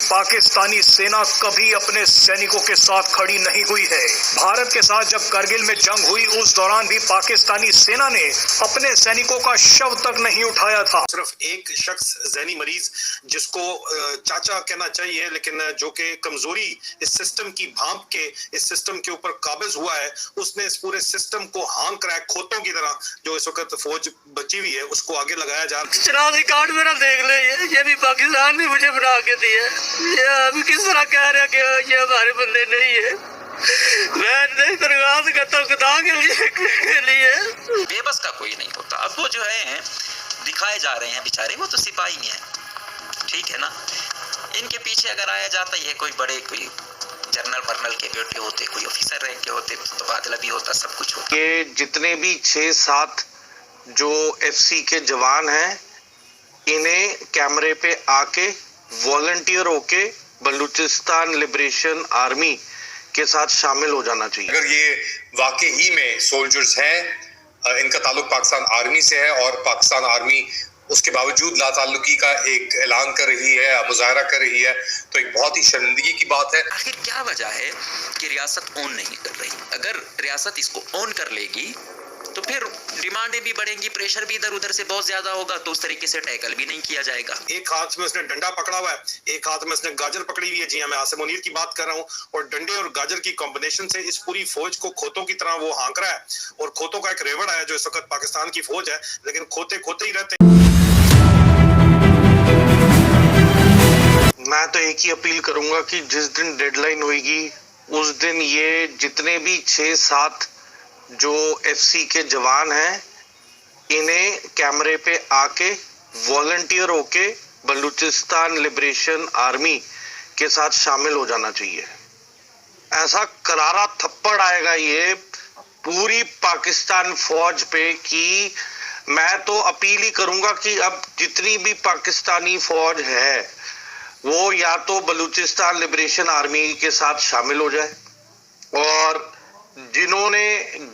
पाकिस्तानी सेना कभी अपने सैनिकों के साथ खड़ी नहीं हुई है। भारत के साथ जब करगिल में जंग हुई उस दौरान भी पाकिस्तानी सेना ने अपने सैनिकों का शव तक नहीं उठाया था। सिर्फ एक शख्स ज़हनी मरीज जिसको चाचा कहना चाहिए, लेकिन जो कि कमजोरी इस सिस्टम की भांप के इस सिस्टम के ऊपर काबिज हुआ है, उसने इस पूरे सिस्टम को हाँक रहा है खोतों की तरह। जो इस वक्त फौज बची हुई है उसको आगे लगाया जा रहा है। शनाख्ती कार्ड मेरा देख ले, ये भी पाकिस्तान ने मुझे बना के दिया। ये अब किस तरह कह रहे हैं कि ये हमारे बंदे नहीं है। मैं दरगाह करता हूँ खुदा के लिए। बेबस का कोई नहीं होता। अब वो जो है दिखाए जा रहे हैं बेचारे, वो तो सिपाही नहीं है, ठीक है ना। इनके पीछे अगर आया जाता, ये कोई बड़े कोई जनरल वर्नल के बेटे होते, कोई ऑफिसर रैंक के होते, तबादला भी होता, सब कुछ होता। ये जितने भी 6-7 जो एफसी के जवान हैं, इन्हें कैमरे पे आके वॉलंटियर होके बलूचिस्तान लिबरेशन आर्मी के साथ शामिल हो जाना चाहिए। अगर ये वाकई ही में सोल्जर्स हैं, इनका ताल्लुक पाकिस्तान आर्मी से है और पाकिस्तान आर्मी उसके बावजूद लाताल्लुकी का एक ऐलान कर रही है, मुजाहरा कर रही है, तो एक बहुत ही शर्मिंदगी की बात है। आखिर क्या वजह है कि रियासत ऑन नहीं कर रही? अगर रियासत इसको ऑन कर लेगी तो फिर डिमांडें भी बढ़ेंगी, प्रेशर भी इधर उधर से बहुत ज्यादा होगा, तो उस तरीके से टैकल भी नहीं किया जाएगा। एक हाथ में उसने डंडा पकड़ा हुआ है, एक हाथ में उसने गाजर पकड़ी हुई है। जी हाँ, मैं आसिम मुनीर की बात कर रहा हूँ। और डंडे और गाजर की कॉम्बिनेशन से इस पूरी फौज को खोतों की तरह वो हाँक रहा है। और खोतों का एक रेवड़ है जो इस वक्त पाकिस्तान की फौज है, लेकिन खोते खोते ही रहते हैं। मैं तो एक ही अपील करूंगा कि जिस दिन डेडलाइन होगी उस दिन ये जितने भी 6-7 जो एफसी के जवान हैं, इन्हें कैमरे पे आके वॉलंटियर होके बलूचिस्तान लिबरेशन आर्मी के साथ शामिल हो जाना चाहिए। ऐसा करारा थप्पड़ आएगा ये पूरी पाकिस्तान फौज पे कि मैं तो अपील ही करूंगा कि अब जितनी भी पाकिस्तानी फौज है वो या तो बलूचिस्तान लिबरेशन आर्मी के साथ शामिल हो जाए, और जिन्होंने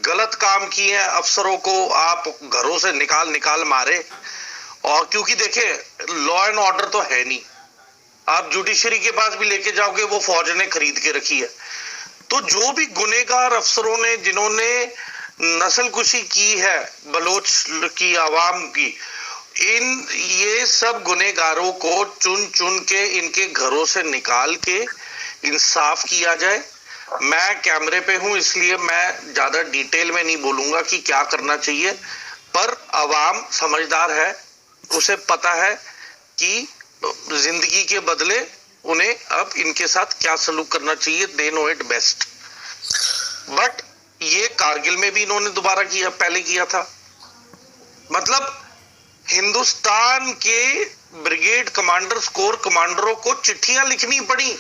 गलत काम किए हैं अफसरों को आप घरों से निकाल मारे। और क्योंकि देखिए लॉ एंड ऑर्डर तो है नहीं, आप जुडिशरी के पास भी लेके जाओगे वो फौज ने खरीद के रखी है। तो जो भी गुनेगार अफसरों ने जिन्होंने नस्लकुशी की है बलोच की आवाम की, ये सब गुनेगारों को चुन चुन के इनके घरों से निकाल के इंसाफ किया जाए। मैं कैमरे पे हूं इसलिए मैं ज्यादा डिटेल में नहीं बोलूंगा कि क्या करना चाहिए, पर आवाम समझदार है, उसे पता है कि जिंदगी के बदले उन्हें अब इनके साथ क्या सलूक करना चाहिए। They know it best. But ये कारगिल में भी इन्होंने दोबारा किया, पहले किया था। मतलब हिंदुस्तान के ब्रिगेड कमांडर्स, कोर कमांडरों को चिट्ठियां लिखनी पड़ी